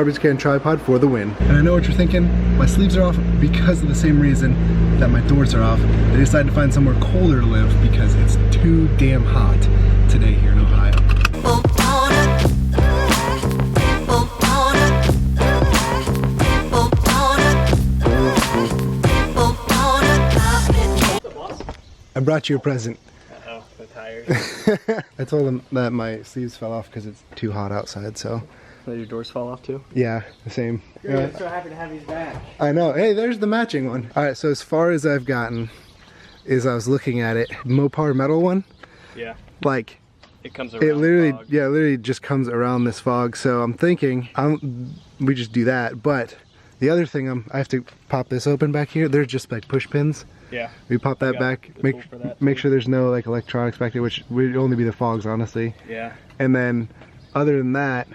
garbage can tripod for the win. And I know what you're thinking, my sleeves are off because of the same reason that my doors are off. I decided to find somewhere colder to live because it's too damn hot today here in Ohio. I brought you a present. Uh-oh, the tires. I told him that my sleeves fell off because it's too hot outside, so. Let your doors fall off too? Yeah, the same. I'm so happy to have these back. I know. Hey, there's the matching one. All right, so as far as I've gotten is I was looking at it, Mopar metal one. Yeah. Like, it comes around. It literally, the fog. yeah, literally just comes around this fog. So I'm thinking, we just do that. But the other thing, I have to pop this open back here. They're just like push pins. Yeah. We pop that back, make sure there's no like electronics back there, which would only be the fogs, honestly. Yeah. And then, other than that,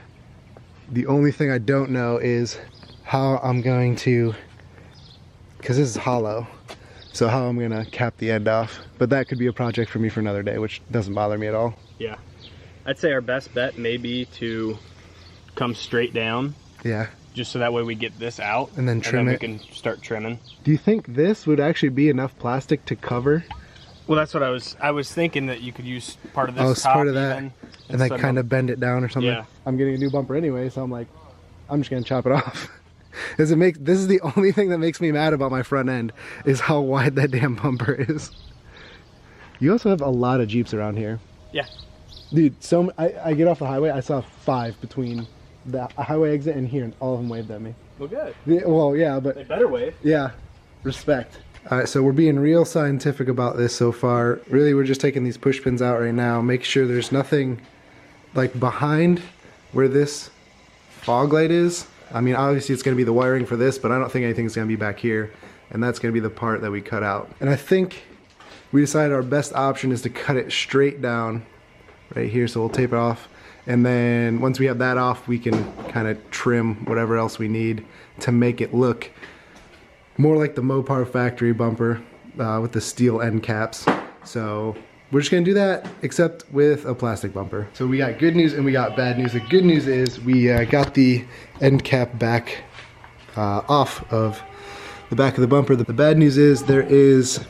the only thing I don't know is how I'm going to, because this is hollow, so how I'm gonna cap the end off. But that could be a project for me for another day, which doesn't bother me at all. Yeah. I'd say our best bet may be to come straight down. Yeah. Just so that way we get this out and then trim and then it. we can start trimming. Do you think this would actually be enough plastic to cover? Well, that's what I was thinking, that you could use part of this. Oh, it's part of that, and then kind of bend it down or something. Yeah. I'm getting a new bumper anyway, so I'm like, I'm just gonna chop it off. This is the only thing that makes me mad about my front end is how wide that damn bumper is. You also have a lot of Jeeps around here. Yeah. Dude, I get off the highway, I saw 5 between the highway exit and here, and all of them waved at me. Well, good. Well, yeah, but... They better wave. Yeah. Respect. Alright, so we're being real scientific about this so far. Really, we're just taking these push pins out right now. Make sure there's nothing, like, behind where this fog light is. I mean, obviously it's going to be the wiring for this, but I don't think anything's going to be back here. And that's going to be the part that we cut out. And I think we decided our best option is to cut it straight down right here, so we'll tape it off. And then once we have that off, we can kind of trim whatever else we need to make it look more like the Mopar factory bumper with the steel end caps. So we're just gonna do that, except with a plastic bumper. So we got good news and we got bad news. The good news is we got the end cap back off of the back of the bumper. The bad news is there is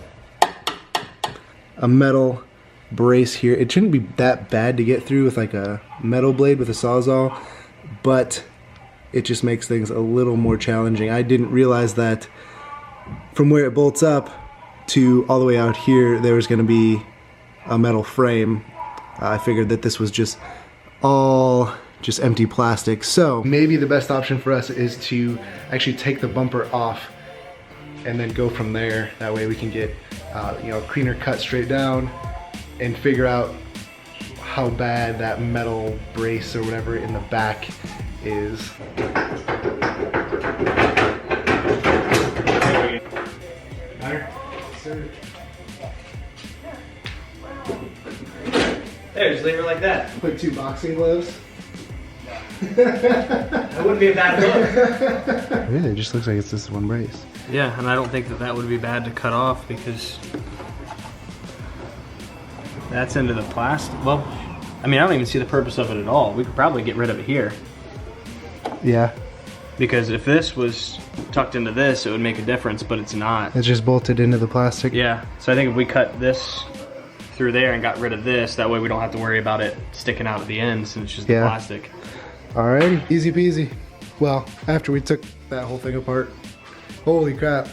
a metal brace here. It shouldn't be that bad to get through with like a metal blade with a SAWZALL, but it just makes things a little more challenging. I didn't realize that from where it bolts up to all the way out here there was going to be a metal frame. I figured that this was just all just empty plastic. So maybe the best option for us is to actually take the bumper off and then go from there. That way we can get you know, cleaner cut straight down and figure out how bad that metal brace or whatever in the back is. Better? Sir. There, just leave her like that. Put 2 boxing gloves. That wouldn't be a bad look. Really, it just looks like it's this one brace. Yeah, and I don't think that would be bad to cut off because that's into the plastic. Well, I mean, I don't even see the purpose of it at all. We could probably get rid of it here. Yeah. Because if this was tucked into this, it would make a difference, but it's not. It's just bolted into the plastic? Yeah, so I think if we cut this through there and got rid of this, that way we don't have to worry about it sticking out at the ends, and it's just the plastic. Alrighty, easy peasy. Well, after we took that whole thing apart, holy crap.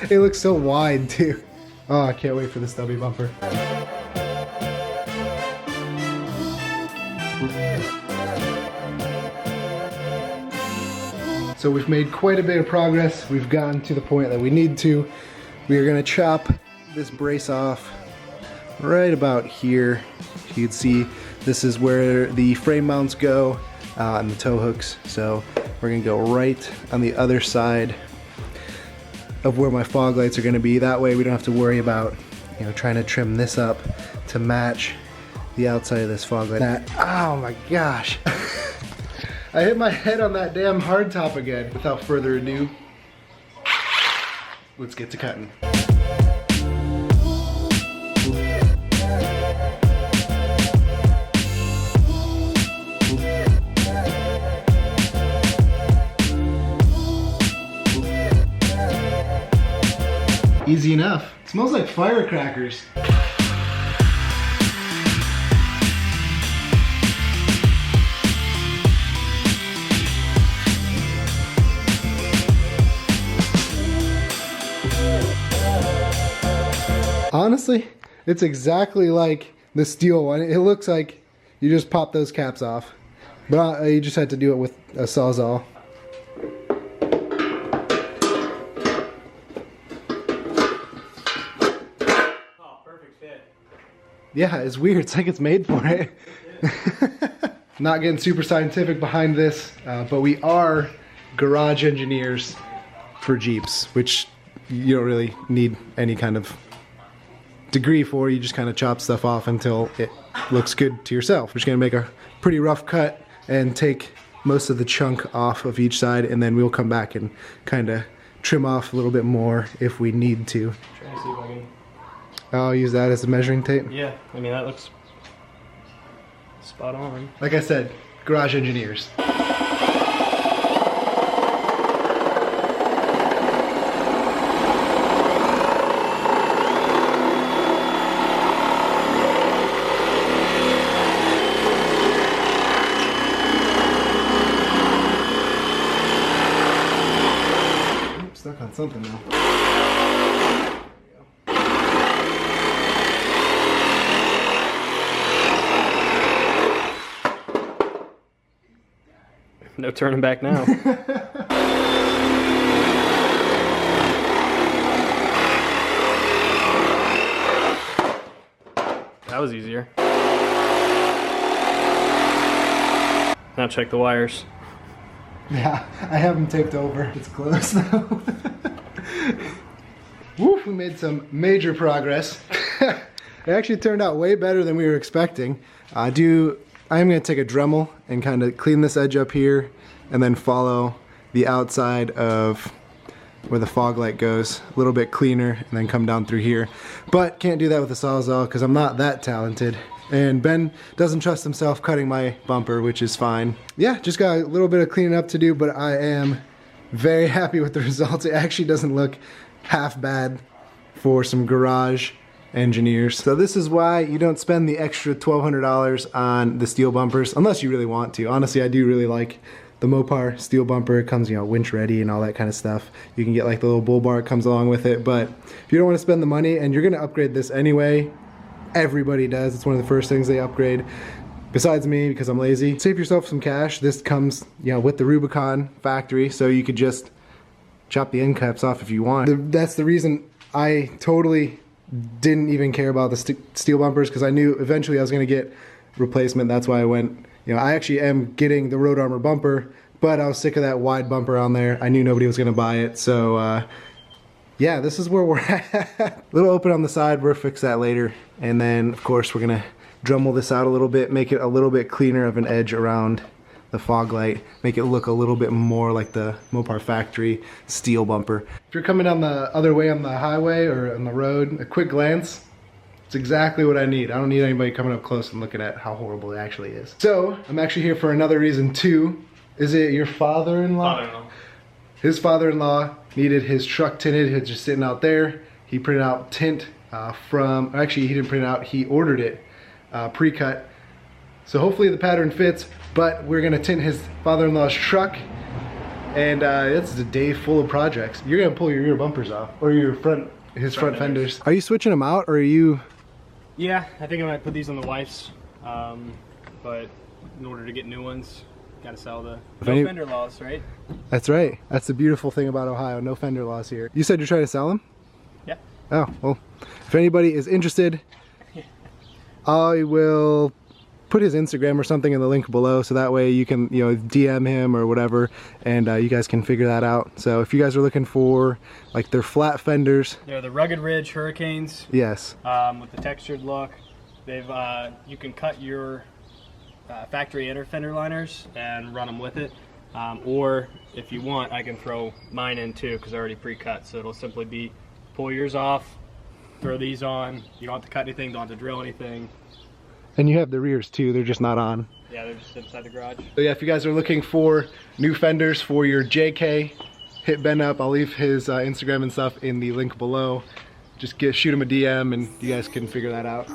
It looks so wide too. Oh, I can't wait for the stubby bumper. So we've made quite a bit of progress. We've gotten to the point that we need to. We are gonna chop this brace off right about here. You can see this is where the frame mounts go and the tow hooks. So we're gonna go right on the other side of where my fog lights are gonna be. That way we don't have to worry about, you know, trying to trim this up to match the outside of this fog light. Oh my gosh. I hit my head on that damn hardtop again. Without further ado, let's get to cutting. Easy enough. It smells like firecrackers. Honestly, it's exactly like the steel one. It looks like you just pop those caps off. But you just had to do it with a SAWZALL. Oh, perfect fit. Yeah, it's weird. It's like it's made for it. Not getting super scientific behind this, but we are garage engineers for Jeeps, which you don't really need any kind of degree for. You just kind of chop stuff off until it looks good to yourself. We're just gonna make a pretty rough cut and take most of the chunk off of each side, and then we'll come back and kind of trim off a little bit more if we need to. Trying to see if I can... I'll use that as a measuring tape. Yeah, I mean that looks spot on. Like I said, garage engineers. Stuck on something now. No turning back now. That was easier. Now check the wires. Yeah, I have them taped over. It's close though. Woo, we made some major progress. It actually turned out way better than we were expecting. I am going to take a Dremel and kind of clean this edge up here and then follow the outside of where the fog light goes a little bit cleaner and then come down through here. But can't do that with the SAWZALL because I'm not that talented. And Ben doesn't trust himself cutting my bumper, which is fine. Yeah, just got a little bit of cleaning up to do, but I am very happy with the results. It actually doesn't look half bad for some garage engineers. So this is why you don't spend the extra $1,200 on the steel bumpers, unless you really want to. Honestly, I do really like the Mopar steel bumper. It comes, you know, winch ready and all that kind of stuff. You can get like the little bull bar that comes along with it, but if you don't want to spend the money and you're gonna upgrade this anyway, everybody does. It's one of the first things they upgrade. Besides me, because I'm lazy. Save yourself some cash. This comes, you know, with the Rubicon factory, so you could just chop the end caps off if you want. That's the reason I totally didn't even care about the steel bumpers, because I knew eventually I was going to get replacement. That's why I went, you know, I actually am getting the Road Armor bumper, but I was sick of that wide bumper on there. I knew nobody was going to buy it, so yeah, this is where we're at. A little open on the side, we'll fix that later. And then, of course, we're gonna Dremel this out a little bit, make it a little bit cleaner of an edge around the fog light, make it look a little bit more like the Mopar factory steel bumper. If you're coming down the other way on the highway or on the road, a quick glance, it's exactly what I need. I don't need anybody coming up close and looking at how horrible it actually is. So, I'm actually here for another reason too. Is it your father-in-law? Father-in-law. His father-in-law needed his truck tinted. It's just sitting out there. He printed out tint actually he didn't print it out, he ordered it pre-cut. So hopefully the pattern fits, but we're gonna tint his father-in-law's truck, and it's a day full of projects. You're gonna pull your rear bumpers off, or your his front fenders. Are you switching them out, or are you? Yeah, I think I might put these on the wife's, but in order to get new ones, gotta sell the fender laws, right? That's right. That's the beautiful thing about Ohio. No fender laws here. You said you're trying to sell them? Yeah. Oh, well, if anybody is interested, I will put his Instagram or something in the link below, so that way you can, you know, DM him or whatever, and you guys can figure that out. So if you guys are looking for like their flat fenders, they're the Rugged Ridge Hurricanes. Yes. With the textured look, they've you can cut your factory inner fender liners and run them with it, or if you want, I can throw mine in too because they're already pre-cut. So it'll simply be pull yours off, throw these on. You don't have to cut anything, don't have to drill anything. And you have the rears too, they're just not on. Yeah, they're just inside the garage. So yeah, if you guys are looking for new fenders for your JK, hit Ben up. I'll leave his Instagram and stuff in the link below. just shoot him a DM and you guys can figure that out.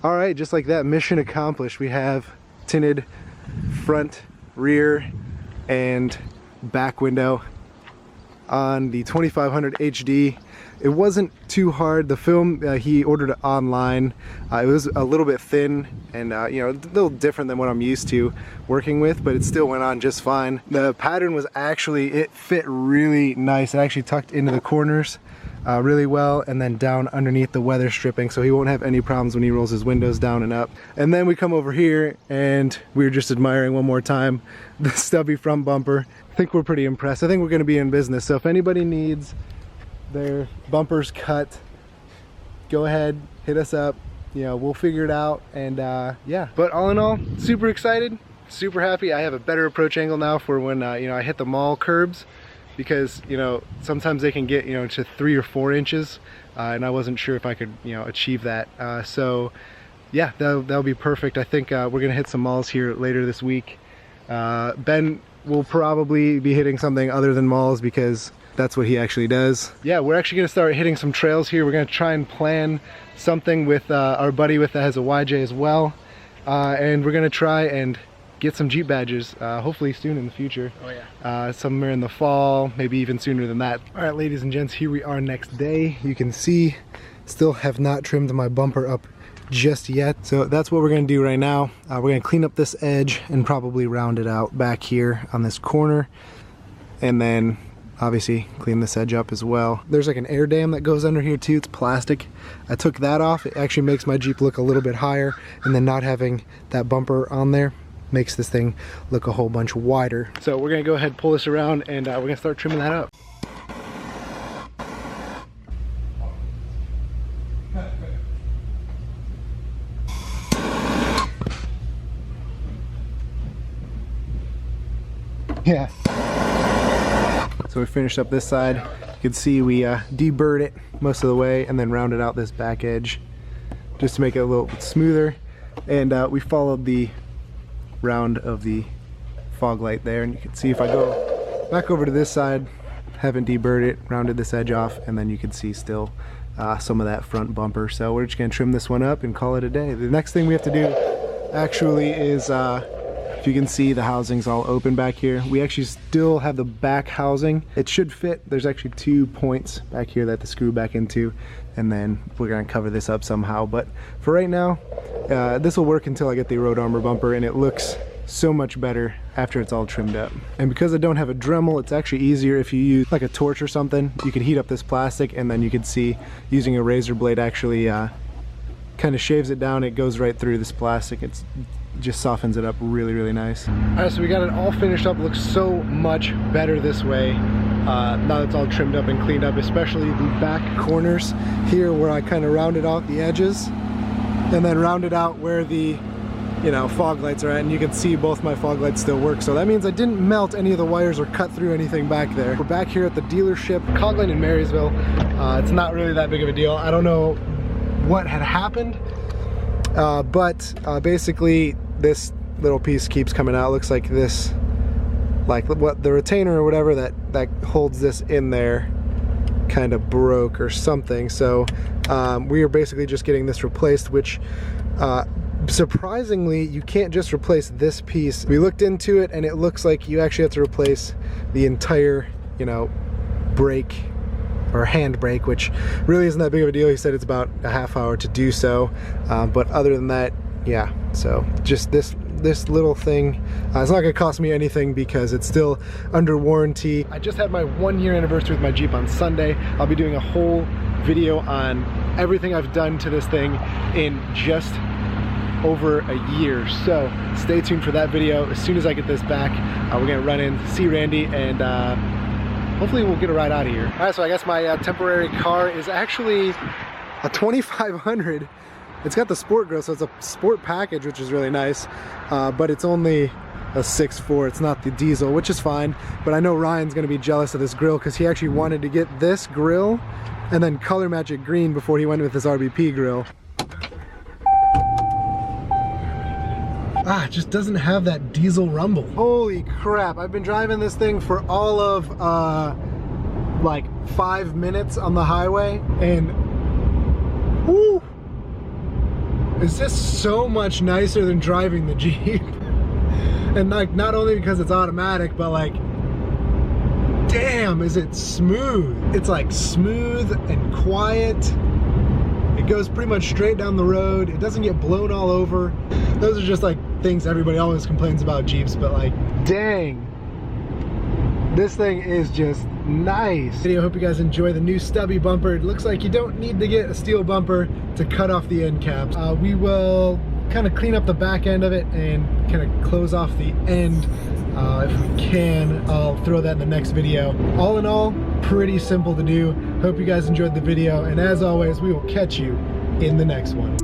All right, just like that, mission accomplished. We have tinted front, rear, and back window on the 2500 HD. It wasn't too hard. The film, he ordered it online. It was a little bit thin and you know, a little different than what I'm used to working with, but it still went on just fine. The pattern was actually, it fit really nice. It actually tucked into the corners really well, and then down underneath the weather stripping, so he won't have any problems when he rolls his windows down and up. And then we come over here and we're just admiring one more time the stubby front bumper. I think we're pretty impressed. I think we're going to be in business, so if anybody needs their bumpers cut, go ahead, hit us up. You know, we'll figure it out. And yeah, but all in all, super excited, super happy. I have a better approach angle now for when you know, I hit the mall curbs, because you know, sometimes they can get, you know, to 3 or 4 inches, and I wasn't sure if I could, you know, achieve that. So yeah, that'll be perfect. I think we're gonna hit some malls here later this week. Ben will probably be hitting something other than malls because that's what he actually does. Yeah, we're actually gonna start hitting some trails here. We're gonna try and plan something with our buddy that has a YJ as well, and we're gonna try and get some Jeep badges, hopefully soon in the future. Oh yeah. Somewhere in the fall, maybe even sooner than that. All right, ladies and gents, here we are next day. You can see, still have not trimmed my bumper up just yet. So that's what we're gonna do right now. We're gonna clean up this edge and probably round it out back here on this corner. And then obviously clean this edge up as well. There's like an air dam that goes under here too. It's plastic. I took that off. It actually makes my Jeep look a little bit higher, and then not having that bumper on there makes this thing look a whole bunch wider. So we're gonna go ahead and pull this around, and we're gonna start trimming that up. Yeah. So we finished up this side. You can see we deburred it most of the way and then rounded out this back edge just to make it a little bit smoother. And we followed the round of the fog light there, and you can see if I go back over to this side, haven't deburred it, rounded this edge off, and then you can see still some of that front bumper. So we're just gonna trim this one up and call it a day. The next thing we have to do actually is if you can see, the housing's all open back here. We actually still have the back housing. It should fit. There's actually 2 points back here that to screw back into, and then we're gonna cover this up somehow. But for right now, this will work until I get the road armor bumper, and it looks so much better after it's all trimmed up. And because I don't have a Dremel, it's actually easier if you use like a torch or something. You can heat up this plastic, and then you can see using a razor blade actually kind of shaves it down. It goes right through this plastic. It just softens it up really, really nice. All right, so we got it all finished up. It looks so much better this way. Now that it's all trimmed up and cleaned up, especially the back corners here where I kind of rounded out the edges and then rounded out where the, you know, fog lights are at, and you can see both my fog lights still work. So that means I didn't melt any of the wires or cut through anything back there. We're back here at the dealership, Coghlan in Marysville. It's not really that big of a deal. I don't know what had happened, but basically this little piece keeps coming out. Looks like this, like what the retainer or whatever that holds this in there kind of broke or something. So we are basically just getting this replaced, which surprisingly, you can't just replace this piece. We looked into it, and it looks like you actually have to replace the entire, you know, brake or hand brake, which really isn't that big of a deal. He said it's about a half hour to do so, but other than that, yeah. So just this little thing, it's not gonna cost me anything because it's still under warranty. I just had my 1-year anniversary with my Jeep on Sunday. I'll be doing a whole video on everything I've done to this thing in just over a year. So stay tuned for that video. As soon as I get this back, we're gonna run in, see Randy, and hopefully we'll get a ride out of here. All right, so I guess my temporary car is actually a 2500. It's got the sport grill, so it's a sport package, which is really nice, but it's only a 6.4. It's not the diesel, which is fine, but I know Ryan's gonna be jealous of this grill because he actually wanted to get this grill and then color match it green before he went with his RBP grill. It just doesn't have that diesel rumble. Holy crap, I've been driving this thing for all of like 5 minutes on the highway, and whoo, it's just so much nicer than driving the Jeep. And like, not only because it's automatic, but like, damn, is it smooth. It's like smooth and quiet. It goes pretty much straight down the road. It doesn't get blown all over. Those are just like things everybody always complains about Jeeps, but like, dang, this thing is just nice. I hope you guys enjoy the new stubby bumper. It looks like you don't need to get a steel bumper to cut off the end caps. We will kind of clean up the back end of it and kind of close off the end. If we can, I'll throw that in the next video. All in all, pretty simple to do. Hope you guys enjoyed the video, and as always, we will catch you in the next one.